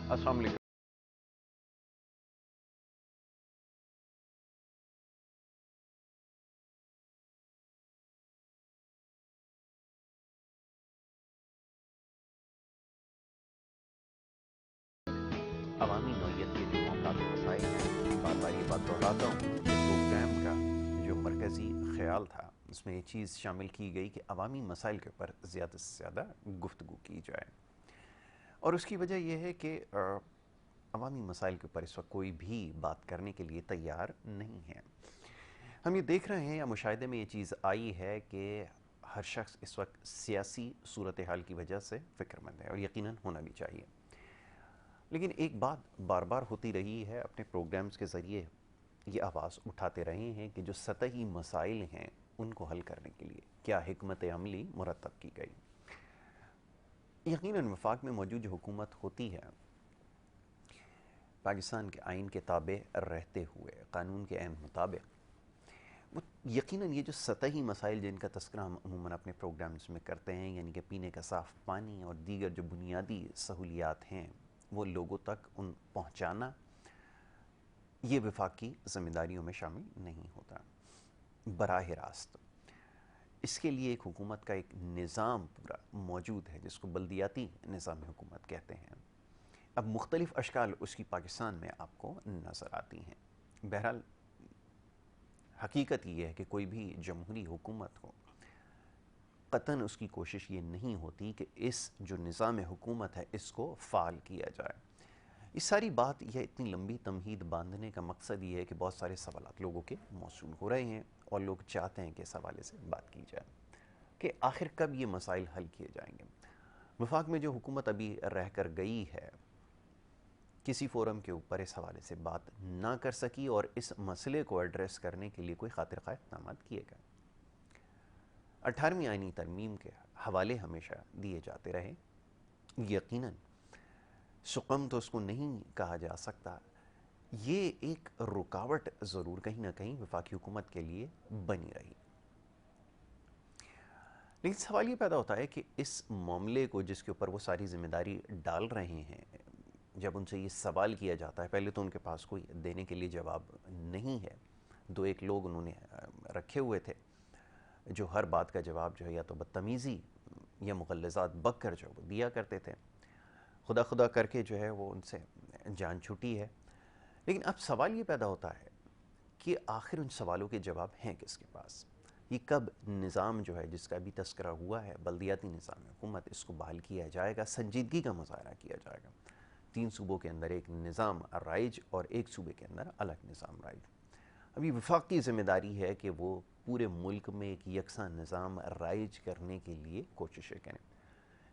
अस्सलाम वालेकुम। अवामी नौइयत के जो मामलात और मसाइल हैं, बार बार ये बात दोहराता हूँ कि प्रोग्राम का जो मरकज़ी ख़्याल था उसमें ये चीज़ शामिल की गई कि अवामी मसाइल के ऊपर ज़्यादा से ज़्यादा गुफ्तगू की जाए। और उसकी वजह यह है कि अवामी मसाइल के ऊपर इस वक्त कोई भी बात करने के लिए तैयार नहीं है। हम ये देख रहे हैं या मुशाहिदे में ये चीज़ आई है कि हर शख्स इस वक्त सियासी सूरत हाल की वजह से फ़िक्रमंद है, और यकीनन होना भी चाहिए। लेकिन एक बात बार बार होती रही है, अपने प्रोग्राम्स के ज़रिए ये आवाज़ उठाते रहे हैं कि जो सतही मसाइल हैं उनको हल करने के लिए क्या हिकमत अमली मुरतब की गई। यकीनन वफाक में मौजूद जो हुकूमत होती है, पाकिस्तान के आइन के ताबे रहते हुए, कानून के ऐन मुताबिक, वो यकीनन ये जो सतही मसाइल जिनका तस्करा हम अमूमन अपने प्रोग्राम्स में करते हैं, यानी कि पीने का साफ़ पानी और दीगर जो बुनियादी सहूलियात हैं वो लोगों तक उन पहुँचाना, ये वफाकी ज़िम्मेदारियों में शामिल नहीं होता बराह रास्त। इसके लिए एक हुकूमत का एक निज़ाम पूरा मौजूद है जिसको बल्दियाती निज़ाम हुकूमत कहते हैं। अब मुख्तलिफ़ अशकाल उसकी पाकिस्तान में आपको नज़र आती हैं। बहरहाल हकीकत ये है कि कोई भी जमहूरी हुकूमत हो, क़तन उसकी कोशिश ये नहीं होती कि इस जो निज़ाम हुकूमत है इसको फ़ाल किया जाए। इस सारी बात यह इतनी लंबी तमहीद बांधने का मकसद ये है कि बहुत सारे सवालात लोगों के मौसूल हो रहे हैं और लोग चाहते हैं कि इस हवाले से बात की जाए कि आखिर कब ये मसाइल हल किए जाएंगे। वफाक में जो हुकूमत अभी रह कर गई है, किसी फोरम के ऊपर इस हवाले से बात ना कर सकी और इस मसले को एड्रेस करने के लिए कोई खातिर खा इक़दाम किए गए। 18वीं आइनी तरमीम के हवाले हमेशा दिए जाते रहे। यकीनन सुकम तो उसको नहीं कहा जा सकता, ये एक रुकावट ज़रूर कहीं ना कहीं वफाकी हुकूमत के लिए बनी रही। लेकिन सवाल ये पैदा होता है कि इस मामले को जिसके ऊपर वो सारी जिम्मेदारी डाल रहे हैं, जब उनसे ये सवाल किया जाता है, पहले तो उनके पास कोई देने के लिए जवाब नहीं है। दो एक लोग उन्होंने रखे हुए थे जो हर बात का जवाब जो है या तो बदतमीज़ी या मुग़ल्लज़ात बक कर जो वो दिया करते थे। खुदा खुदा करके जो है वो उनसे जान छूटी है। लेकिन अब सवाल ये पैदा होता है कि आखिर उन सवालों के जवाब हैं किसके पास। ये कब निज़ाम जो है जिसका भी तस्करा हुआ है, बल्दियाती निज़ाम हुकूमत, इसको बहाल किया जाएगा, संजीदगी का मुज़ाहरा किया जाएगा। 3 सूबों के अंदर एक निज़ाम राइज और एक सूबे के अंदर अलग निज़ाम राइज। अभी वफाक की ज़िम्मेदारी है कि वो पूरे मुल्क में एक यकसा निज़ाम राइज करने के लिए कोशिशें करें।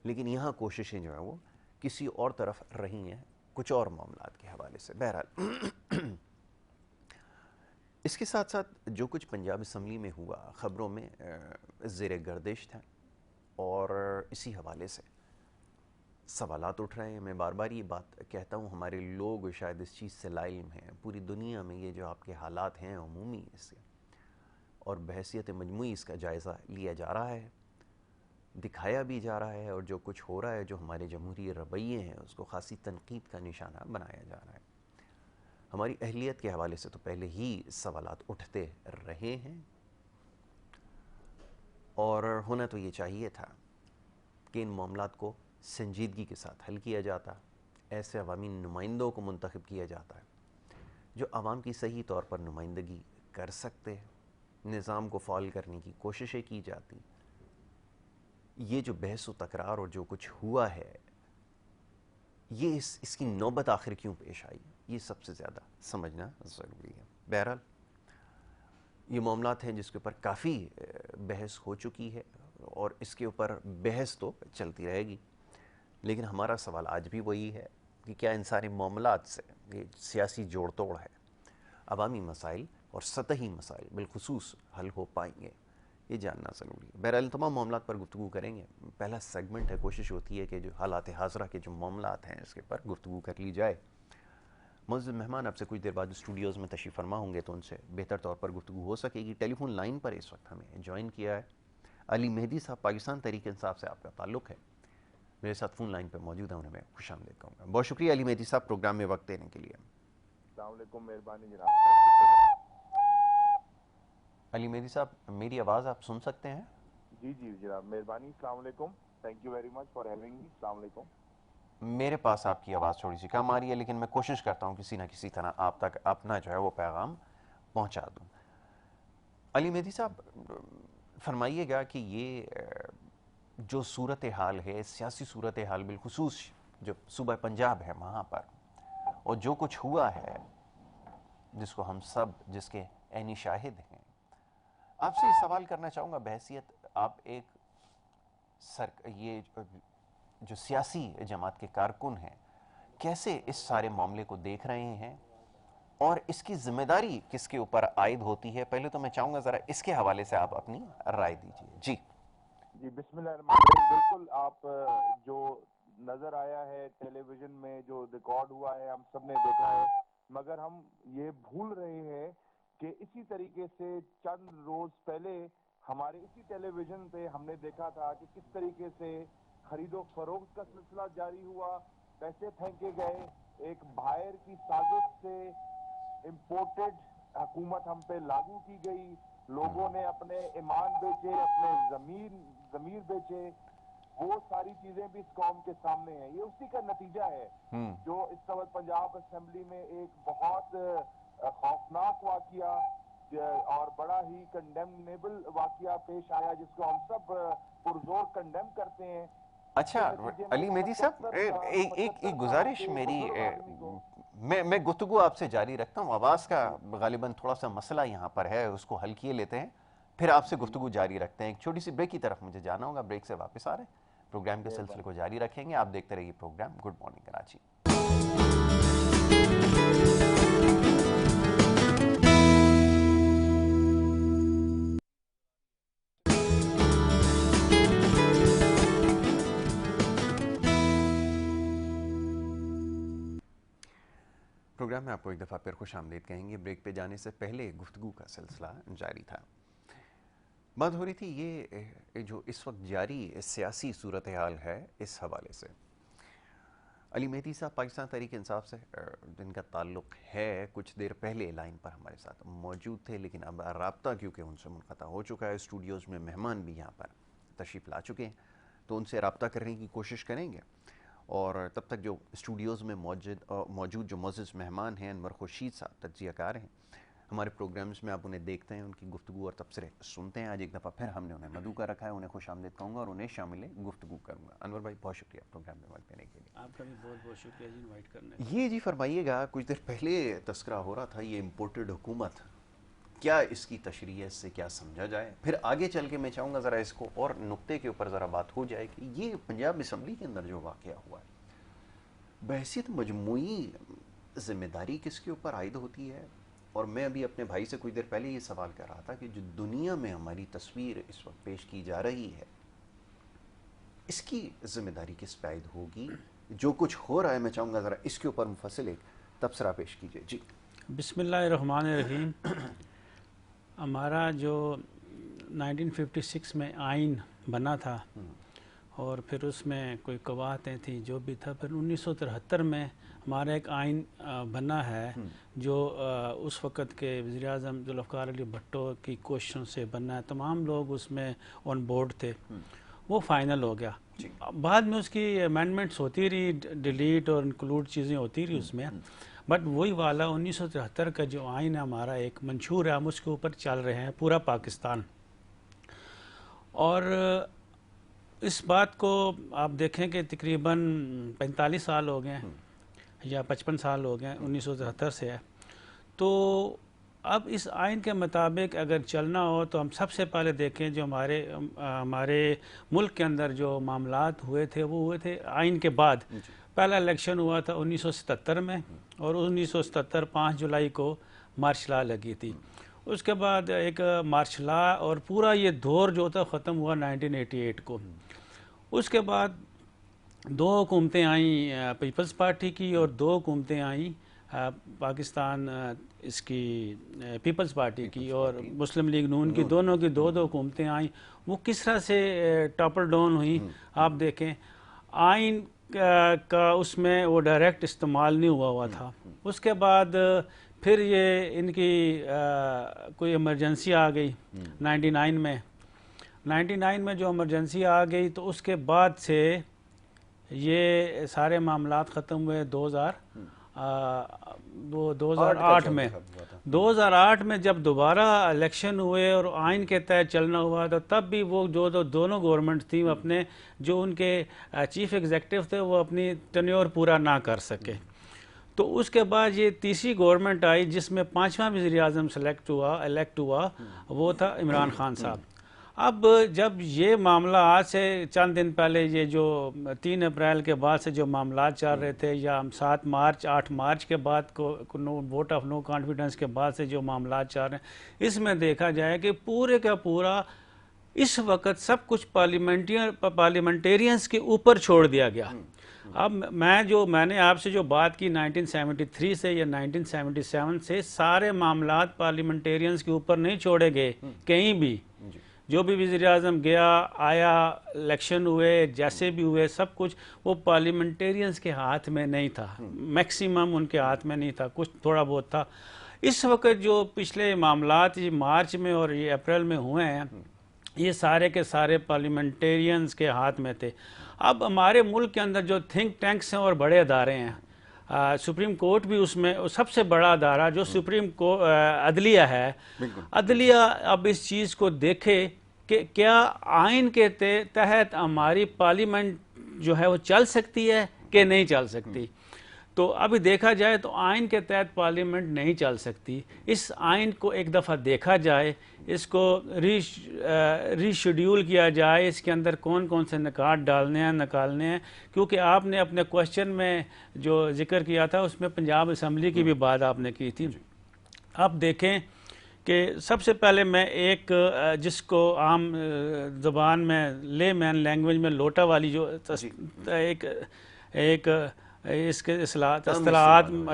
लेकिन यहाँ कोशिशें जो हैं वो किसी और तरफ रही हैं, कुछ और मामलात के हवाले से। बहरहाल इसके साथ साथ जो कुछ पंजाब असम्बली में हुआ, ख़बरों में ज़ेर गर्दिश था, और इसी हवाले से सवालात उठ रहे हैं। मैं बार बार ये बात कहता हूँ, हमारे लोग शायद इस चीज़ से लाइम हैं। पूरी दुनिया में ये जो आपके हालात हैं अमूमी, इससे और बहैसियत मजमूई इसका जायज़ा लिया जा रहा है, दिखाया भी जा रहा है, और जो कुछ हो रहा है, जो हमारे जमहूरी रवैये हैं, उसको ख़ासी तनकीद का निशाना बनाया जा रहा है। हमारी अहलियत के हवाले से तो पहले ही सवालात उठते रहे हैं, और होना तो ये चाहिए था कि इन मामलात को संजीदगी के साथ हल किया जाता, ऐसे अवामी नुमाइंदों को मुंतखब किया जाता है जो आवाम की सही तौर पर नुमाइंदगी कर सकते हैं, निज़ाम को फॉल करने की कोशिशें की जाती। ये जो बहस व तकरार और जो कुछ हुआ है, ये इसकी नौबत आखिर क्यों पेश आई, ये सबसे ज़्यादा समझना ज़रूरी है। बहरहाल ये मामलात हैं जिसके ऊपर काफ़ी बहस हो चुकी है, और इसके ऊपर बहस तो चलती रहेगी। लेकिन हमारा सवाल आज भी वही है कि क्या इन सारे मामलात से ये सियासी जोड़ तोड़ है, अवामी मसाइल और सतही मसाइल बिलखुसूस हल हो पाएंगे, ये जानना ज़रूरी है। बहरहाल तमाम मामलात पर गुफ्तगू करेंगे। पहला सेगमेंट है, कोशिश होती है कि जो हालात हाज़रा के जो मामलात हैं इसके पर गुफ्तगू कर ली जाए। मुअज़्ज़ज़ मेहमान आपसे कुछ देर बाद स्टूडियोज़ में तशरीफ़ फरमा होंगे तो उनसे बेहतर तौर पर गुफ्तगू हो सकेगी। टेलीफोन लाइन पर इस वक्त हमें ज्वाइन किया है अली मेहदी साहब। पाकिस्तान तहरीक इंसाफ से आपका ताल्लुक़ है। मेरे साथ फ़ोन लाइन पे मौजूद है, उन्हें मैं खुशामदीद कहूँगा। बहुत शुक्रिया अली मेहदी साहब प्रोग्राम में वक्त देने के लिए। अस्सलाम वालेकुम, मेहरबानी जनाब। अली मेहदी साहब, मेरी आवाज़ आप सुन सकते हैं? जी जी जनाब, मेहरबानी। अस्सलाम वालेकुम, thank you very much for having me. अस्सलाम वालेकुम। मेरे पास आपकी आवाज़ थोड़ी सी कम आ रही है, लेकिन मैं कोशिश करता हूँ किसी ना किसी तरह आप तक अपना जो है वो पैगाम पहुँचा दूँ। अली मेहदी साहब, फरमाइएगा कि ये जो सूरत हाल है, सियासी सूरत हाल बिलखुसूस जो सूबा पंजाब है वहाँ पर, और जो कुछ हुआ है जिसको हम सब जिसके ऐनी शाहिद हैं, आपसे सवाल करना चाहूँगा बहैसियत आप एक ये जो सियासी जमात के कारकुन हैं, कैसे इस सारे मामले को देख रहे हैं और इसकी जिम्मेदारी किसके ऊपर आयद होती है? पहले तो मैं चाहूँगा ज़रा इसके हवाले से आप अपनी राय दीजिए। जी जी, बिस्मिल्लाहिर्रहमानिर्रहीम। बिल्कुल, आप जो नज़र आया है टेलीविज़न में, जो रिकॉर्ड हुआ है, हम सब ने देखा है, मगर हम ये भूल रहे हैं कि इसी तरीके से चंद रोज़ पहले हमारे इसी टेलीविज़न पे हमने देखा था कि किस तरीके से खरीदो फरोख्त का सिलसिला जारी हुआ, पैसे फेंके गए, एक बाहर की साजिश से इम्पोर्टेड हुकूमत हम पे लागू की गई, लोगों ने अपने ईमान बेचे, अपने ज़मीर बेचे। वो सारी चीजें भी इस कौम के सामने हैं। ये उसी का नतीजा है जो इस वक्त पंजाब असेंबली में एक बहुत खौफनाक वाकया और बड़ा ही कंडेमनेबल वाकया पेश आया, जिसको हम सब पुरजोर कंडेम करते हैं। अच्छा अली मेहदी साहब, एक गुजारिश मेरी, मैं गुफ्तगू आपसे जारी रखता हूँ। आवाज़ का गालिबन थोड़ा सा मसला यहाँ पर है, उसको हल किए लेते हैं, फिर आपसे गुफ्तगू जारी रखते हैं। एक छोटी सी ब्रेक की तरफ मुझे जाना होगा, ब्रेक से वापस आ रहे हैं, प्रोग्राम के सिलसिले को जारी रखेंगे। आप देखते रहिए program good morning Karachi. Program में आपको एक दफ़ा फिर खुश आमदीद कहेंगे। ब्रेक पे जाने से पहले गुफ्तगू का सिलसिला जारी था। बात हो रही थी ये जो इस वक्त जारी सियासी सूरत हाल है, इस हवाले से अली मेहदी साहब पाकिस्तान तहरीक इंसाफ से जिनका ताल्लुक़ है, कुछ देर पहले लाइन पर हमारे साथ मौजूद थे, लेकिन अब राब्ता क्योंकि उनसे मुनक़ता हो चुका है, स्टूडियोज़ में मेहमान भी यहाँ पर तशरीफ़ ला चुके हैं, तो उनसे राब्ता करने की कोशिश करेंगे। और तब तक जो स्टूडियोज़ में मौजूद जो मोअज़्ज़ज़ मेहमान हैं, अनवर खुर्शीद साहब तज्ज़ियाकार हैं, हमारे प्रोग्राम्स में आप उन्हें देखते हैं, उनकी गुफ्तगू और तबसरे सुनते हैं। आज एक दफ़ा फिर हमने उन्हें मदू का रखा है, उन्हें खुश आमदीद कहूँगा और उन्हें शामिल गुफ्तगू करूँगा। अनवर भाई, बहुत शुक्रिया प्रोग्राम में वक्त देने के लिए। आपका भी बहुत बहुत शुक्रिया जी इनवाइट करने। ये जी फरमाइएगा, कुछ देर पहले तस्करा हो रहा था ये इम्पोर्टेड हुकूमत, क्या इसकी तशरीह से क्या समझा जाए? फिर आगे चल के मैं चाहूँगा ज़रा इसको और नुक्ते के ऊपर ज़रा बात हो जाए कि ये पंजाब असम्बली के अंदर जो वाक़या हुआ है, बहैसियत मजमूई ज़िम्मेदारी किसके ऊपर आयद होती है? और मैं अभी अपने भाई से कुछ देर पहले ये सवाल कर रहा था कि जो दुनिया में हमारी तस्वीर इस वक्त पेश की जा रही है, इसकी ज़िम्मेदारी किस पे आयद होगी? जो कुछ हो रहा है, मैं चाहूँगा ज़रा इसके ऊपर मुफस्सिल एक तबसरा पेश कीजिए। जी बिस्मिल्लाहिर्रहमानिर्रहीम। हमारा जो 1956 में आइन बना था और फिर उसमें कोई कवाहतें थी, जो भी था, फिर 1973 में हमारा एक आइन बना है जो उस वक़्त के वज़ीर-ए-आज़म ज़ुल्फ़िकार अली भुट्टो की कोशिशों से बना है। तमाम लोग उसमें ऑन बोर्ड थे, वो फ़ाइनल हो गया। बाद में उसकी अमेंडमेंट्स होती रही, डिलीट और इंक्लूड चीज़ें होती रही उसमें, बट वही वाला 1973 का जो आइन है हमारा एक मंशूर है, हम उसके ऊपर चल रहे हैं पूरा पाकिस्तान। और इस बात को आप देखें कि तकरीबन 45 साल हो गए या 55 साल हो गए, 1973 से है। तो अब इस आइन के मुताबिक अगर चलना हो तो हम सबसे पहले देखें जो हमारे मुल्क के अंदर जो मामलात हुए थे वो हुए थे आइन के बाद। पहला इलेक्शन हुआ था 1977 में और 1977 5 जुलाई को मार्शल लॉ लगी थी। उसके बाद एक मार्शल लॉ और पूरा ये दौर जो था ख़त्म हुआ 1988 को। उसके बाद दो हुकूमतें आईं पीपल्स पार्टी की और दो हुकूमतें आईं पाकिस्तान इसकी पीपल्स पार्टी की और मुस्लिम लीग नून की। दोनों की दो हुकूमतें आईं। वो किस तरह से टॉपल डाउन हुई आप देखें। आइन का उसमें वो डायरेक्ट इस्तेमाल नहीं हुआ था। उसके बाद फिर ये इनकी कोई इमरजेंसी आ गई 99 में जो इमरजेंसी आ गई, तो उसके बाद से ये सारे मामलात ख़त्म हुए 2008 में। 2008 में जब दोबारा इलेक्शन हुए और आइन के तहत चलना हुआ, तो तब भी वो जो दोनों गवर्नमेंट थी अपने जो उनके चीफ एग्जीक्यूटिव थे वो अपनी टेन्योर पूरा ना कर सके। तो उसके बाद ये तीसरी गवर्नमेंट आई जिसमें 5वां वज़ीर आज़म इलेक्ट हुआ, वो था इमरान खान साहब। अब जब ये मामला आज से चंद दिन पहले, ये जो 3 अप्रैल के बाद से जो मामला चल रहे थे, या 7 मार्च 8 मार्च के बाद को वोट ऑफ नो कॉन्फिडेंस के बाद से जो मामला चल रहे हैं, इसमें देखा जाए कि पूरे का पूरा इस वक्त सब कुछ पार्लियामेंटेरियंस के ऊपर छोड़ दिया गया। अब मैंने आपसे जो बात की 1973 से या 1977 से, सारे मामलात पार्लियामेंटेरियंस के ऊपर नहीं छोड़े गए कहीं भी। जो भी वज़ीर आज़म गया आया, इलेक्शन हुए, जैसे भी हुए, सब कुछ वो पार्लियामेंटेरियंस के हाथ में नहीं था, मैक्सिमम उनके हाथ में नहीं था, कुछ थोड़ा बहुत था। इस वक्त जो पिछले मामलात ये मार्च में और ये अप्रैल में हुए हैं, ये सारे के सारे पार्लियामेंटेरियंस के हाथ में थे। अब हमारे मुल्क के अंदर जो थिंक टैंक्स हैं और बड़े अदारे हैं, सुप्रीम कोर्ट भी उसमें सबसे बड़ा अदारा जो सुप्रीम कोर्ट अदलिया है, अदलिया अब इस चीज़ को देखे कि क्या आइन के तहत हमारी पार्लियामेंट जो है वो चल सकती है कि नहीं चल सकती। तो अभी देखा जाए तो आइन के तहत पार्लियामेंट नहीं चल सकती। इस आइन को एक दफ़ा देखा जाए, इसको रीशेड्यूल किया जाए, इसके अंदर कौन कौन से निकात निकालने हैं, क्योंकि आपने अपने क्वेश्चन में जो जिक्र किया था उसमें पंजाब असम्बली की भी बात आपने की थी। अब देखें कि सबसे पहले मैं एक जिसको आम ज़बान में लेमैन लैंग्वेज में लोटा वाली जो एक इसके इस्तेलाहात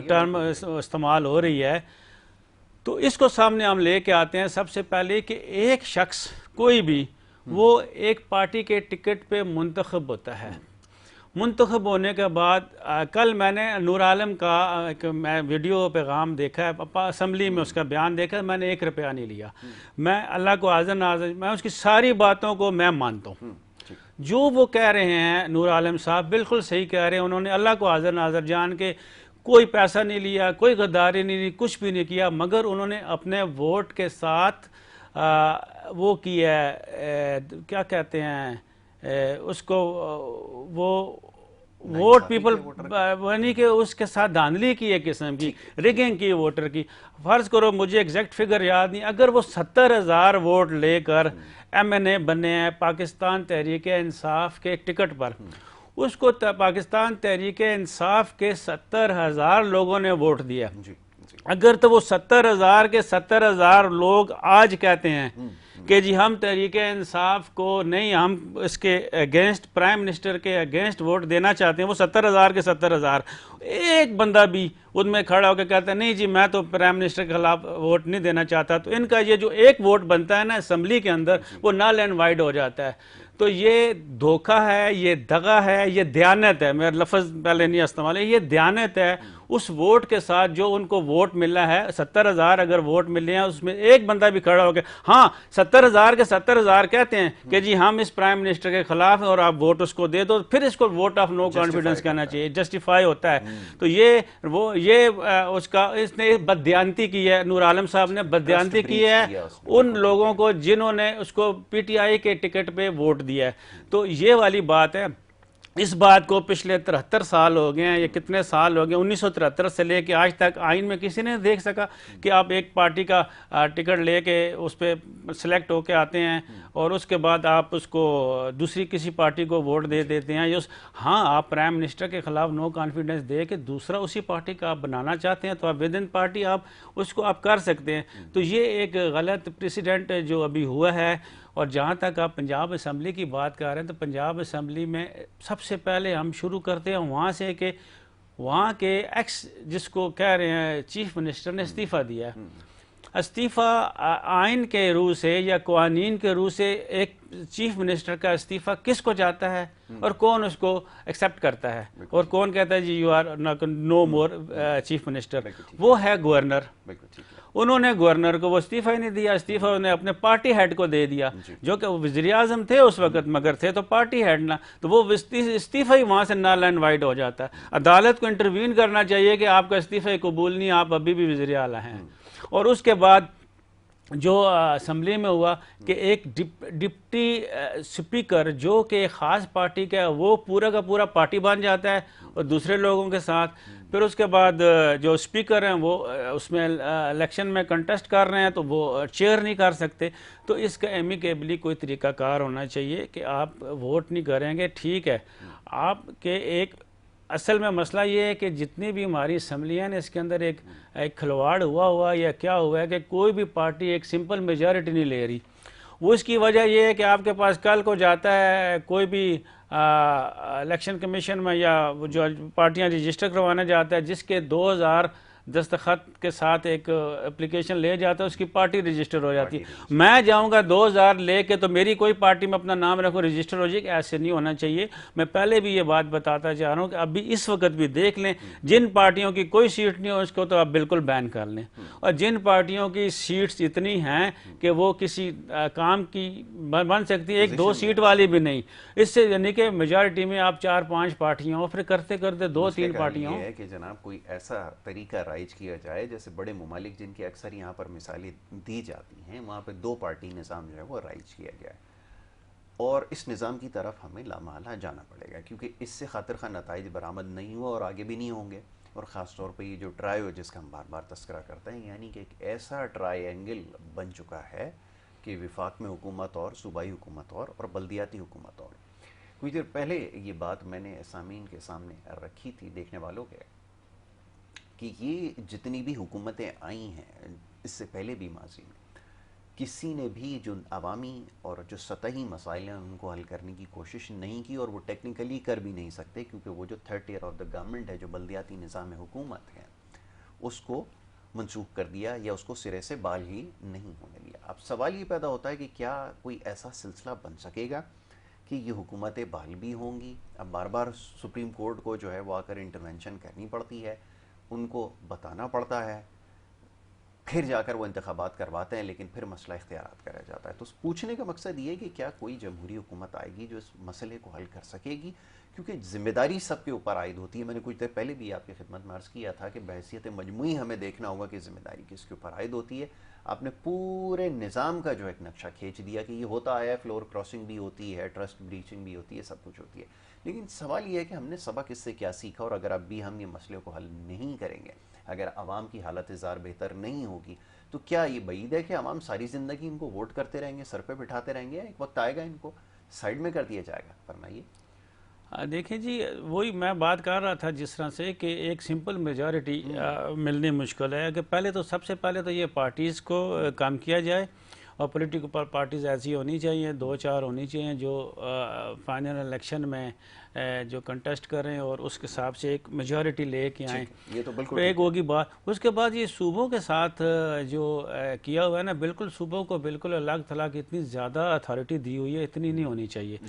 टर्म इस्तेमाल हो रही है, तो इसको सामने हम लेके आते हैं। सबसे पहले कि एक शख्स कोई भी वो एक पार्टी के टिकट पे मुंतखब होता है। मुंतखब होने के बाद कल मैंने नूर आलम का एक वीडियो पैगाम देखा है, असम्बली में उसका बयान देखा, मैंने 1 रुपया नहीं लिया। मैं अल्लाह को हाज़िर नाज़िर, मैं उसकी सारी बातों को मैं मानता हूँ। जो वो कह रहे हैं नूर आलम साहब बिल्कुल सही कह रहे हैं। उन्होंने अल्लाह को हाज़िर नाज़िर जान के कोई पैसा नहीं लिया, कोई गद्दारी नहीं ली, कुछ भी नहीं किया, मगर उन्होंने अपने वोट के साथ वो किया, क्या कहते हैं उसको, वो वोट पीपल बनी के उसके साथ धांधली की, एक किस्म की रिगिंग की वोटर की। फ़र्ज़ करो, मुझे एग्जैक्ट फिगर याद नहीं, अगर वो 70,000 वोट लेकर MNA बने हैं पाकिस्तान तहरीक इंसाफ के टिकट पर, उसको पाकिस्तान तहरीक इंसाफ के 70,000 लोगों ने वोट दिया। अगर तो वो 70,000 के 70,000 लोग आज कहते हैं कि जी हम तहरीक इंसाफ को नहीं, हम इसके अगेंस्ट, प्राइम मिनिस्टर के अगेंस्ट वोट देना चाहते हैं, वो 70,000 के 70,000, एक बंदा भी उनमें खड़ा होकर कहता है नहीं जी मैं तो प्राइम मिनिस्टर के खिलाफ वोट नहीं देना चाहता, तो इनका ये जो एक वोट बनता है ना असम्बली के अंदर, वो नल एंड वाइड हो जाता है। तो ये धोखा है, ये दगा है, ये दयानत है, मेरा लफ्ज़ पहले नहीं इस्तेमाल है, ये दयानत है। उस वोट के साथ जो उनको वोट मिला है, 70,000 अगर वोट मिले हैं, उसमें एक बंदा भी खड़ा होकर हाँ 70,000 के 70,000 कहते हैं कि जी हम इस प्राइम मिनिस्टर के खिलाफ हैं और आप वोट उसको दे दो, फिर इसको वोट ऑफ नो कॉन्फिडेंस कहना चाहिए, जस्टिफाई होता है। तो ये उसका इसने बददियानती की है, नूर आलम साहब ने बददियानती की है उन लोगों को जिन्होंने उसको PTI के टिकट पे वोट दिया है। तो ये वाली बात है। इस बात को पिछले 73 साल हो गए हैं, ये कितने साल हो गए, 1973 से लेके आज तक आइन में किसी ने देख सका कि आप एक पार्टी का टिकट लेके उस पर सिलेक्ट होके आते हैं और उसके बाद आप उसको दूसरी किसी पार्टी को वोट दे देते हैं। हाँ, आप प्राइम मिनिस्टर के खिलाफ नो कॉन्फिडेंस दे के दूसरा उसी पार्टी का आप बनाना चाहते हैं तो आप विद इन पार्टी आप उसको आप कर सकते हैं। तो ये एक गलत प्रेसिडेंट जो अभी हुआ है। और जहाँ तक आप पंजाब असम्बली की बात कर रहे हैं, तो पंजाब असम्बली में सबसे पहले हम शुरू करते हैं वहाँ से कि वहाँ के एक्स जिसको कह रहे हैं चीफ मिनिस्टर ने इस्तीफ़ा दिया है। इस्तीफ़ा आइन के रूह से या कवानीन के रूह से एक चीफ मिनिस्टर का इस्तीफ़ा किसको जाता है और कौन उसको एक्सेप्ट करता है और कौन कहता है जी you are no more chief minister, वो है गवर्नर। उन्होंने गवर्नर को वो इस्तीफ़ा ही नहीं दिया, इस्तीफ़ा उन्हें अपने पार्टी हेड को दे दिया, जो कि वज़ीर आज़म थे उस वक्त मगर थे तो पार्टी हेड ना, तो वो इस्तीफ़ा ही वहाँ से नल एंड वाइड हो जाता है। अदालत को इंटरवीन करना चाहिए कि आपका इस्तीफ़ा कबूल नहीं, आप अभी भी वज़ीर आला हैं। और उसके बाद जो असम्बली में हुआ कि एक डिप्टी स्पीकर जो कि ख़ास पार्टी का वो पूरा का पूरा पार्टी बन जाता है और दूसरे लोगों के साथ, फिर उसके बाद जो स्पीकर हैं वो उसमें इलेक्शन में कंटेस्ट कर रहे हैं तो वो चेयर नहीं कर सकते। तो इसका एमिकेबली कोई तरीक़ाकार होना चाहिए कि आप वोट नहीं करेंगे, ठीक है, आपके एक असल में मसला ये है कि जितनी भी हमारी असम्बलियाँ हैं इसके अंदर एक खिलवाड़ हुआ या क्या हुआ है कि कोई भी पार्टी एक सिंपल मेजॉरिटी नहीं ले रही। वो इसकी वजह ये है कि आपके पास कल को जाता है कोई भी इलेक्शन कमीशन में या जो पार्टियां रजिस्टर करवाने जाता है जिसके 2000 दस्तखत के साथ एक एप्लीकेशन ले जाता है उसकी पार्टी रजिस्टर हो जाती है। मैं जाऊंगा 2000 लेके तो मेरी कोई पार्टी में अपना नाम रखो रजिस्टर हो जाएगी, ऐसे नहीं होना चाहिए। मैं पहले भी ये बात बताता जा रहा हूँ कि अभी इस वक्त भी देख लें जिन पार्टियों की कोई सीट नहीं हो उसको तो आप बिल्कुल बैन कर लें, और जिन पार्टियों की सीट्स इतनी हैं कि वो किसी काम की बन सकती है, 1-2 सीट वाली भी नहीं, इससे यानी कि मेजॉरिटी में आप 4-5 पार्टियां हो, फिर करते करते 2-3 पार्टियां हो। कि जनाब कोई ऐसा तरीका राइज किया जाए जैसे बड़े ममालिक जिनकी अक्सर यहाँ पर मिसालें दी जाती हैं वहाँ पर 2 पार्टी निज़ाम जो है वो राइज किया गया है, और इस निज़ाम की तरफ हमें लामाला जाना पड़ेगा क्योंकि इससे खातिर खा नताइज बरामद नहीं हुआ और आगे भी नहीं होंगे। और ख़ास तौर पर ये जो ट्रायो जिसका हम बार बार तस्करा करते हैं, यानी कि एक ऐसा ट्रायंगल बन चुका है कि विफाक में हुकूमत और सूबाई हुकूमत और बल्दियाती हुकूमत और। कुछ देर पहले ये बात मैंने सामीन के सामने रखी थी, देखने वालों के, कि ये जितनी भी हुकूमतें आई हैं इससे पहले भी माजी में किसी ने भी जो अवामी और जो सतही मसाइल हैं उनको हल करने की कोशिश नहीं की, और वो टेक्निकली कर भी नहीं सकते क्योंकि वो जो 3rd year of the government है, जो बल्दियाती निज़ाम हुकूमत है, उसको मनसूख कर दिया या उसको सिरे से बाल ही नहीं होने दिया। अब सवाल ये पैदा होता है कि क्या कोई ऐसा सिलसिला बन सकेगा कि ये हुकूमतें बहाल भी होंगी। अब बार बार सुप्रीम कोर्ट को जो है वो आकर इंटरवेंशन करनी पड़ती है, उनको बताना पड़ता है, फिर जाकर वो इंतखाबात करवाते हैं, लेकिन फिर मसला इख्तियारात करा जाता है। तो पूछने का मकसद ये है कि क्या कोई जमहूरी हुकूमत आएगी जो इस मसले को हल कर सकेगी, क्योंकि जिम्मेदारी सबके ऊपर आयद होती है। मैंने कुछ देर पहले भी आपकी खिदमत में अर्ज़ किया था कि बहैसियत मजमूई हमें देखना होगा कि जिम्मेदारी किसके ऊपर आयद होती है। आपने पूरे निज़ाम का जो एक नक्शा खींच दिया कि ये होता आया, फ्लोर क्रॉसिंग भी होती है, ट्रस्ट ब्रीचिंग भी होती है, सब कुछ होती है, लेकिन सवाल ये है कि हमने सबक इससे क्या सीखा, और अगर अब भी हम ये मसले को हल नहीं करेंगे, अगर आवाम की हालत ज़ार बेहतर नहीं होगी, तो क्या ये बईद है कि आवाम सारी ज़िंदगी इनको वोट करते रहेंगे, सर पे बिठाते रहेंगे, या एक वक्त आएगा इनको साइड में कर दिया जाएगा? फरमाइए। देखिए जी, वही मैं बात कर रहा था जिस तरह से कि एक सिंपल मेजॉरिटी मिलनी मुश्किल है कि पहले तो सबसे पहले तो ये पार्टीज़ को काम किया जाए, और पॉलिटिकल पार्टीज़ ऐसी होनी चाहिए, 2-4 होनी चाहिए जो फाइनल इलेक्शन में जो कंटेस्ट करें और उसके हिसाब से एक मेजॉरिटी ले के आएँ। ये तो बिल्कुल एक होगी बात। उसके बाद ये सूबों के साथ जो किया हुआ है ना, बिल्कुल सूबों को बिल्कुल अलग थलग इतनी ज़्यादा अथॉरिटी दी हुई है, इतनी नहीं होनी चाहिए।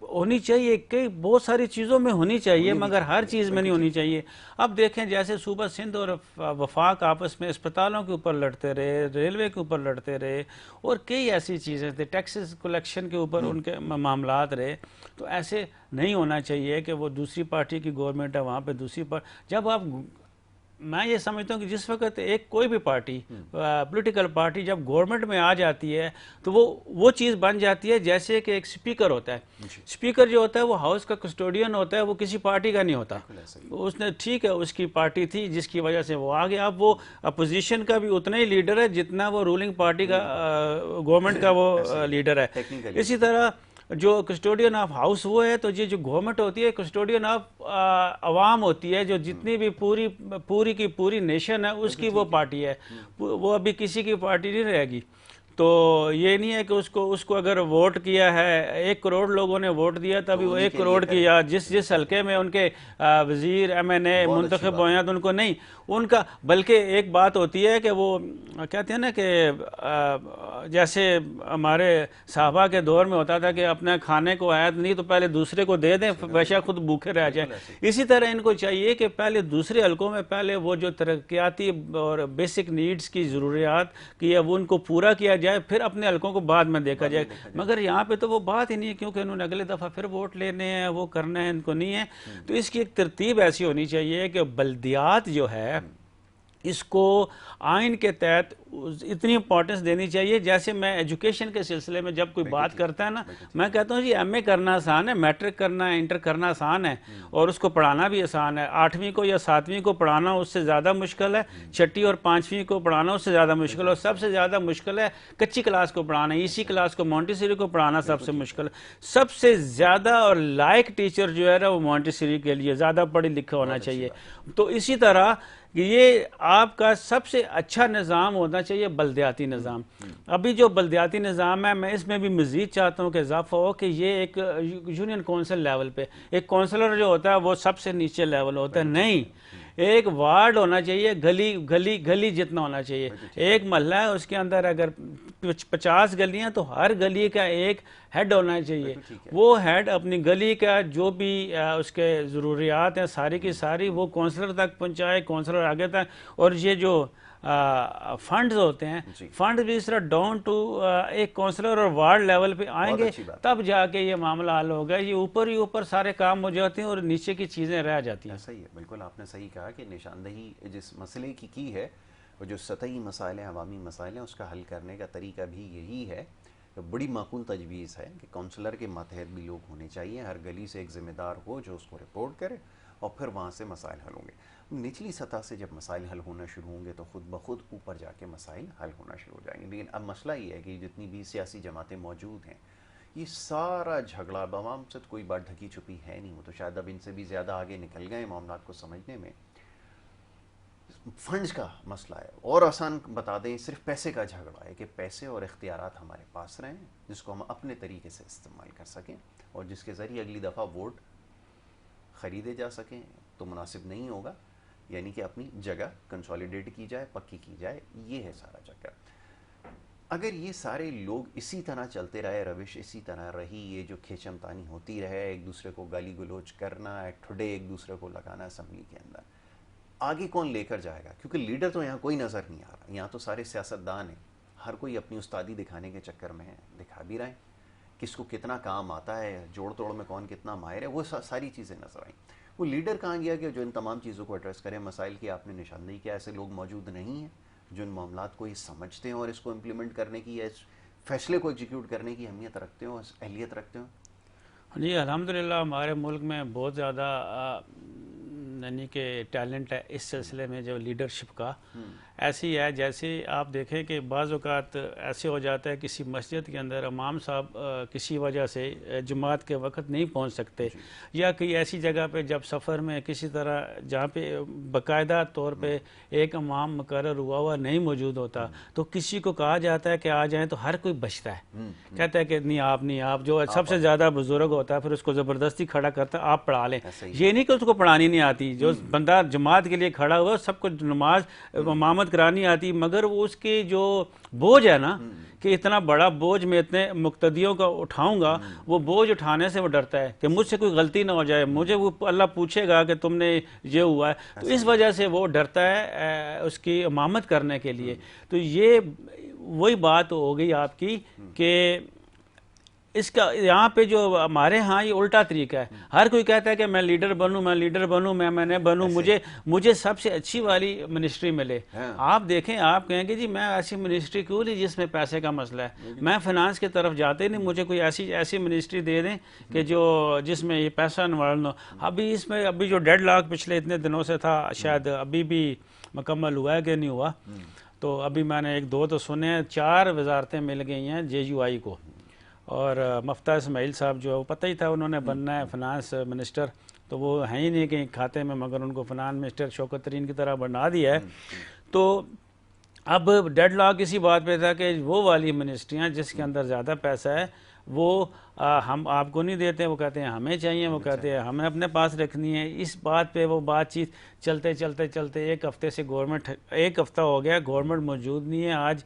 होनी चाहिए, कई बहुत सारी चीज़ों में होनी चाहिए, मगर हर चीज़ में नहीं होनी चाहिए। अब देखें जैसे सूबा सिंध और वफाक आपस में अस्पतालों के ऊपर लड़ते रहे, रेलवे के ऊपर लड़ते रहे, और कई ऐसी चीज़ें थे, टैक्सेस कलेक्शन के ऊपर उनके मामलात रहे। तो ऐसे नहीं होना चाहिए कि वो दूसरी पार्टी की गवर्नमेंट है वहाँ पे दूसरी जब आप, मैं ये समझता हूँ कि जिस वक्त एक कोई भी पार्टी पॉलिटिकल पार्टी जब गवर्नमेंट में आ जाती है तो वो चीज़ बन जाती है जैसे कि एक स्पीकर होता है। स्पीकर जो होता है वो हाउस का कस्टोडियन होता है, वो किसी पार्टी का नहीं होता। उसने ठीक है उसकी पार्टी थी जिसकी वजह से वो आ गया, अब वो अपोजिशन का भी उतना ही लीडर है जितना वो रूलिंग पार्टी का गवर्नमेंट का वो लीडर है। इसी तरह जो कस्टोडियन ऑफ हाउस वो है, तो ये जो गवर्नमेंट होती है कस्टोडियन ऑफ अवाम होती है, जो जितनी भी पूरी की पूरी नेशन है उसकी वो पार्टी है, वो अभी किसी की पार्टी नहीं रहेगी। तो ये नहीं है कि उसको अगर वोट किया है 1 करोड़ लोगों ने वोट दिया तभी वो 1 करोड़ की, या जिस हल्के में उनके वजीर MNA मुंतखब हुए हैं तो उनको नहीं, उनका बल्कि एक बात होती है कि वो कहते हैं ना कि जैसे हमारे साहबा के दौर में होता था कि अपने खाने को आया नहीं तो पहले दूसरे को दे दें, वैसा खुद भूखे रह जाए। इसी तरह इनको चाहिए कि पहले दूसरे हल्कों में पहले वो जो तरक्याती और बेसिक नीड्स की ज़रूरियात की है वो उनको पूरा किया जाए, फिर अपने हल्कों को बाद में देखा जाए। मगर यहाँ पे तो वो बात ही नहीं है, क्योंकि उन्होंने अगले दफ़ा फिर वोट लेने हैं, वो करना है, इनको नहीं है। तो इसकी एक तरतीब ऐसी होनी चाहिए कि बल्दियात जो है इसको आइन के तहत इतनी इंपॉर्टेंस देनी चाहिए। जैसे मैं एजुकेशन के सिलसिले में जब कोई बात करता है ना, मैं कहता हूँ जी MA करना आसान है, मैट्रिक करना, इंटर करना आसान है, और उसको पढ़ाना भी आसान है। 8वीं को या 7वीं को पढ़ाना उससे ज़्यादा मुश्किल है, 6ठी और 5वीं को पढ़ाना उससे ज़्यादा मुश्किल है, और सबसे ज़्यादा मुश्किल है कच्ची क्लास को पढ़ाना, EC क्लास को, मोंटेसरी को पढ़ाना सबसे मुश्किल है। सबसे ज़्यादा और लायक टीचर जो है ना वो मोंटेसरी के लिए ज़्यादा पढ़े लिखे होना चाहिए। तो इसी तरह ये आपका सबसे अच्छा निज़ाम होना चाहिए बल्दियाती निज़ाम। अभी जो बल्दियाती निज़ाम है मैं इसमें भी मज़ीद चाहता हूँ कि इजाफा हो कि ये एक यूनियन काउंसिल लेवल पे एक काउंसलर जो होता है वो सबसे नीचे लेवल होता है, नहीं, एक वार्ड होना चाहिए, गली गली गली जितना होना चाहिए। एक मोहल्ला है उसके अंदर अगर 50 गलियां तो हर गली का एक हेड होना चाहिए। वो हेड अपनी गली का जो भी उसके ज़रूरियात हैं सारी की सारी वो काउंसलर तक पहुंचाए, काउंसलर आगे तक। और ये जो फंड्स होते हैं, फंड भी इस तरह डाउन टू एक काउंसलर और वार्ड लेवल पे आएंगे तब जाके ये मामला हल होगा। ये ऊपर ही ऊपर सारे काम हो जाते हैं और नीचे की चीज़ें रह जाती हैं। सही है, बिल्कुल आपने सही कहा कि निशानदही जिस मसले की है वो जो सतही मसाइल हैं, अवामी मसाइल हैं, उसका हल करने का तरीका भी यही है। तो बड़ी माकूल तजवीज़ है कि काउंसलर के मातहत भी लोग होने चाहिए, हर गली से एक ज़िम्मेदार हो जो उसको रिपोर्ट करे और फिर वहाँ से मसाइल हल होंगे। निचली सतह से जब मसाइल हल होना शुरू होंगे तो ख़ुद ब खुद ऊपर जाके मसाइल हल होना शुरू हो जाएंगे। लेकिन अब मसला ये है कि जितनी भी सियासी जमातें मौजूद हैं ये सारा झगड़ा बवाम से तो कोई बात ढकी छुपी है नहीं, वो तो शायद अब इनसे भी ज़्यादा आगे निकल गए मामलात को समझने में। फंड्स का मसला है और आसान बता दें, सिर्फ पैसे का झगड़ा है कि पैसे और इख्तियारात हमारे पास रहें जिसको हम अपने तरीके से इस्तेमाल कर सकें और जिसके ज़रिए अगली दफ़ा वोट ख़रीदे जा सकें तो मुनासिब नहीं होगा। यानी कि अपनी जगह कंसोलिडेट की जाए, पक्की की जाए, ये है सारा चक्कर। अगर ये सारे लोग इसी तरह चलते रहे, रविश इसी तरह रही, ये जो खींचमतानी होती रहे, एक दूसरे को गाली गलोच करना, ठुडे एक दूसरे को लगाना असम्बली के अंदर, आगे कौन लेकर जाएगा? क्योंकि लीडर तो यहाँ कोई नज़र नहीं आ रहा। यहाँ तो सारे सियासतदान हैं, हर कोई अपनी उस्तादी दिखाने के चक्कर में है, दिखा भी रहे हैं किसको कितना काम आता है, जोड़ तोड़ में कौन कितना माहिर है, वो सारी चीज़ें नजर आई। वो लीडर कहाँ गया कि जो इन तमाम चीज़ों को एड्रेस करें? मसाइल की आपने निशानदेही किया, ऐसे लोग मौजूद नहीं हैं जो इन मामलात को ये समझते हैं और इसको इम्प्लीमेंट करने की या इस फैसले को एग्जीक्यूट करने की अहमियत रखते हो, अहलियत रखते हो। जी अल्हम्दुलिल्लाह हमारे मुल्क में बहुत ज़्यादा यानी कि टैलेंट है इस सिलसिले में जो लीडरशिप का। ऐसी है जैसे आप देखें कि बाज़ औक़ात ऐसे हो जाता है किसी मस्जिद के अंदर इमाम साहब किसी वजह से जुमात के वक्त नहीं पहुंच सकते, या कई ऐसी जगह पे जब सफ़र में किसी तरह जहाँ पे बाकायदा तौर पे एक इमाम मुकर्रर हुआ नहीं मौजूद होता तो किसी को कहा जाता है कि आ जाएं, तो हर कोई बचता है, कहता है कि नहीं आप जो सबसे ज़्यादा बुजुर्ग होता है फिर उसको ज़बरदस्ती खड़ा करता है, आप पढ़ा लें। ये नहीं कि उसको पढ़ानी नहीं आती, जो बंदा जमात के लिए खड़ा हुआ सबको नमाज इमामत करानी आती, मगर वो उसकी जो बोझ है ना कि इतना बड़ा बोझ मैं इतने मुक्तदियों का उठाऊंगा, वो बोझ उठाने से वो डरता है कि मुझसे कोई गलती ना हो जाए, मुझे वो अल्लाह पूछेगा कि तुमने ये हुआ है, तो इस वजह से वो डरता है उसकी इमामत करने के लिए। तो ये वही बात हो गई आपकी कि इसका यहाँ पे जो हमारे यहाँ ये उल्टा तरीका है, हर कोई कहता है कि मैं लीडर बनूं, मैं बनूं, मुझे सबसे अच्छी वाली मिनिस्ट्री मिले। आप देखें, आप कहेंगे जी मैं ऐसी मिनिस्ट्री क्यों ली जिसमें पैसे का मसला है, मैं फाइनेंस की तरफ जाते नहीं, मुझे कोई ऐसी मिनिस्ट्री दे दें कि जिसमें ये पैसा निवारण हो। अभी जो 1.5 लाख पिछले इतने दिनों से था, शायद अभी भी मुकम्मल हुआ है कि नहीं हुआ, तो अभी मैंने 1-2 तो सुने हैं, 4 वजारतें मिल गई हैं JUI को। और मफ्ता इस्माइल साहब जो है वो पता ही था उन्होंने बनना है फाइनेंस मिनिस्टर, तो वो है ही नहीं कहीं खाते में, मगर उनको फाइनेंस मिनिस्टर शौकत तरीन की तरह बना दिया है। तो अब डेडलॉक इसी बात पे था कि वो वाली मिनिस्ट्रियाँ जिसके अंदर ज़्यादा पैसा है वो हम आपको नहीं देते, वो कहते हैं हमें चाहिए, वो कहते हैं हमें अपने पास रखनी है। इस बात पे वो बातचीत चलते चलते चलते एक हफ्ते से गवर्नमेंट, एक हफ्ता हो गया गवर्नमेंट मौजूद नहीं है। आज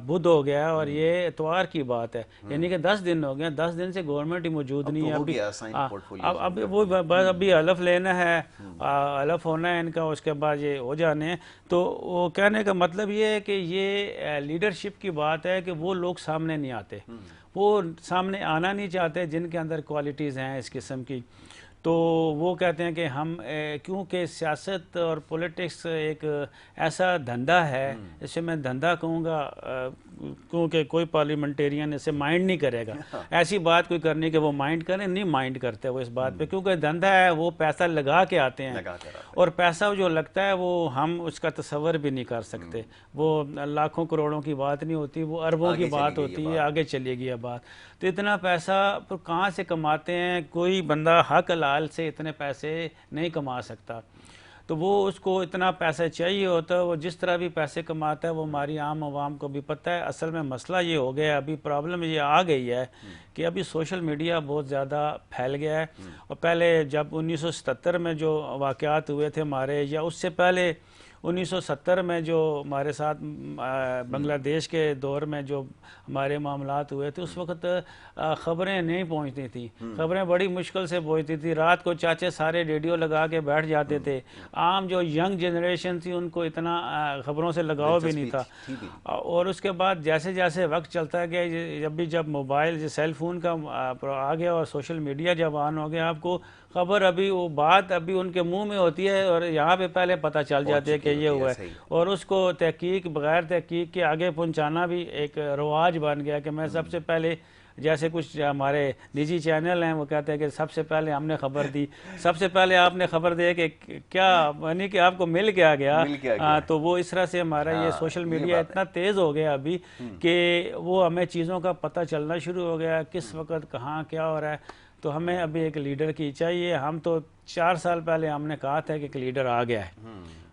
बुध हो गया और ये इतवार की बात है, यानी कि 10 दिन हो गए, 10 दिन से गवर्नमेंट ही मौजूद अब नहीं तो है। हो अभी गया असाइन पोर्टफोलियो अब वो बस अभी हलफ लेना है, हलफ होना है इनका, उसके बाद ये हो जाने हैं। तो वो कहने का मतलब ये है कि ये लीडरशिप की बात है कि वो लोग सामने नहीं आते, वो सामने आना नहीं चाहते जिनके अंदर क्वालिटीज़ हैं इस किस्म की। तो वो कहते हैं कि हम क्योंकि सियासत और पॉलिटिक्स एक ऐसा धंधा है, इसे मैं धंधा कहूँगा क्योंकि कोई पार्लियामेंटेरियन इसे माइंड नहीं करेगा। ऐसी बात कोई करनी कि वो माइंड करें, नहीं माइंड करते वो इस बात पे, क्योंकि धंधा है, वो पैसा लगा के आते हैं और पैसा जो लगता है वो हम उसका तस्वर भी नहीं कर सकते। वो लाखों करोड़ों की बात नहीं होती, वो अरबों की बात होती है, आगे चलेगी ये बात। तो इतना पैसा तो कहाँ से कमाते हैं? कोई बंदा हक हलाल से इतने पैसे नहीं कमा सकता। तो वो उसको इतना पैसा चाहिए होता है, वो जिस तरह भी पैसे कमाता है वो हमारी आम आवाम को भी पता है। असल में मसला ये हो गया है, अभी प्रॉब्लम ये आ गई है कि अभी सोशल मीडिया बहुत ज़्यादा फैल गया है। और पहले जब 1977 में जो वाक़यात हुए थे हमारे, या उससे पहले 1970 में जो हमारे साथ बांग्लादेश के दौर में जो हमारे मामलात हुए थे, उस वक्त ख़बरें नहीं पहुंचती थी, ख़बरें बड़ी मुश्किल से पहुंचती थी। रात को चाचे सारे रेडियो लगा के बैठ जाते थे। आम जो यंग जनरेशन थी उनको इतना ख़बरों से लगाव भी नहीं था। और उसके बाद जैसे जैसे वक्त चलता गया, जब मोबाइल सेल फ़ोन का आ गया और सोशल मीडिया जब ऑन हो गया, आपको खबर अभी वो बात अभी उनके मुंह में होती है और यहाँ पे पहले पता चल जाती है कि ये हुआ है। और उसको तहकीक, बगैर तहकीक के आगे पहुँचाना भी एक रवाज बन गया कि मैं सबसे पहले, जैसे कुछ हमारे निजी चैनल हैं वो कहते हैं कि सबसे पहले हमने खबर दी, सबसे पहले आपने खबर दी कि क्या, यानी कि आपको मिल क्या गया। तो वो इस तरह से हमारा ये सोशल मीडिया इतना तेज़ हो गया अभी कि वो हमें चीज़ों का पता चलना शुरू हो गया, किस वक्त कहाँ क्या हो रहा है। तो हमें अभी एक लीडर की चाहिए। हम तो 4 साल पहले हमने कहा था कि एक लीडर आ गया है,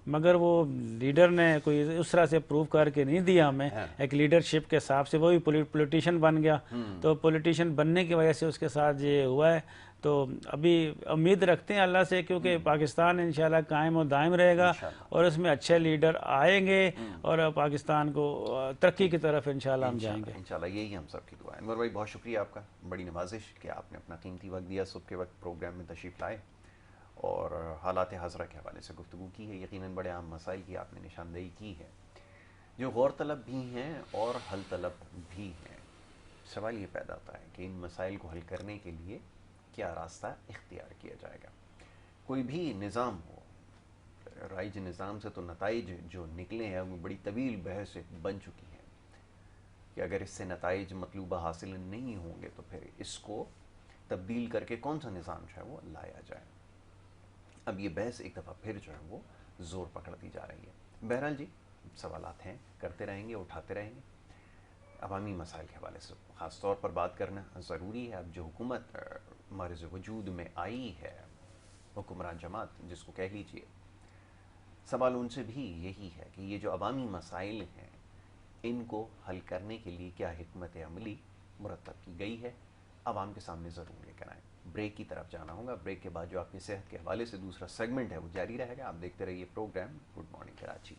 मगर वो लीडर ने कोई उस तरह से प्रूव करके नहीं दिया हमें। एक लीडरशिप के हिसाब से वो भी पॉलिटिशियन बन गया। तो पॉलिटिशियन बनने की वजह से उसके साथ ये हुआ है। तो अभी उम्मीद रखते हैं अल्लाह से, क्योंकि पाकिस्तान इंशाल्लाह कायम और दायम रहेगा और इसमें अच्छे लीडर आएंगे और पाकिस्तान को तरक्की की तरफ इंशाल्लाह हम जाएंगे। इंशाल्लाह यही हम सब की दुआ है। अनवर भाई बहुत शुक्रिया आपका, बड़ी नवाजिश कि आपने अपना कीमती वक्त दिया, सुबह के वक्त प्रोग्राम में तशरीफ़ लाए और हालात हाज़रा के हवाले से गुफ्तगू की है। यकीनन बड़े आम मसाइल की आपने निशानदेही की है जो गौर तलब भी हैं और हल तलब भी हैं। सवाल ये पैदा होता है कि इन मसाइल को हल करने के लिए क्या रास्ता इख्तियार किया जाएगा। कोई भी निज़ाम हो, राइज निज़ाम से तो नताइज जो निकले हैं वो बड़ी तवील बहस बन चुकी हैं कि अगर इससे नताइज मतलूबा हासिल नहीं होंगे तो फिर इसको तब्दील करके कौन सा निज़ाम जो है वो लाया जाए। अब ये बहस एक दफ़ा फिर जो है वो ज़ोर पकड़ती जा रही है। बहरहाल जी, सवालात हैं, करते रहेंगे, उठाते रहेंगे। अवामी मसाइल के हवाले से ख़ास तौर पर बात करना ज़रूरी है। अब जो हुकूमत हमारे वजूद में आई है, हुक्मरान जमात जिसको कह लीजिए, सवाल उनसे भी यही है कि ये जो अवामी मसाइल हैं इनको हल करने के लिए क्या हिकमत अमली मुरतब की गई है, आवाम के सामने ज़रूर लेकर आएँ। ब्रेक की तरफ जाना होगा। ब्रेक के बाद जो आपकी सेहत के हवाले से दूसरा सेगमेंट है वो जारी रहेगा। आप देखते रहिए प्रोग्राम गुड मॉर्निंग कराची।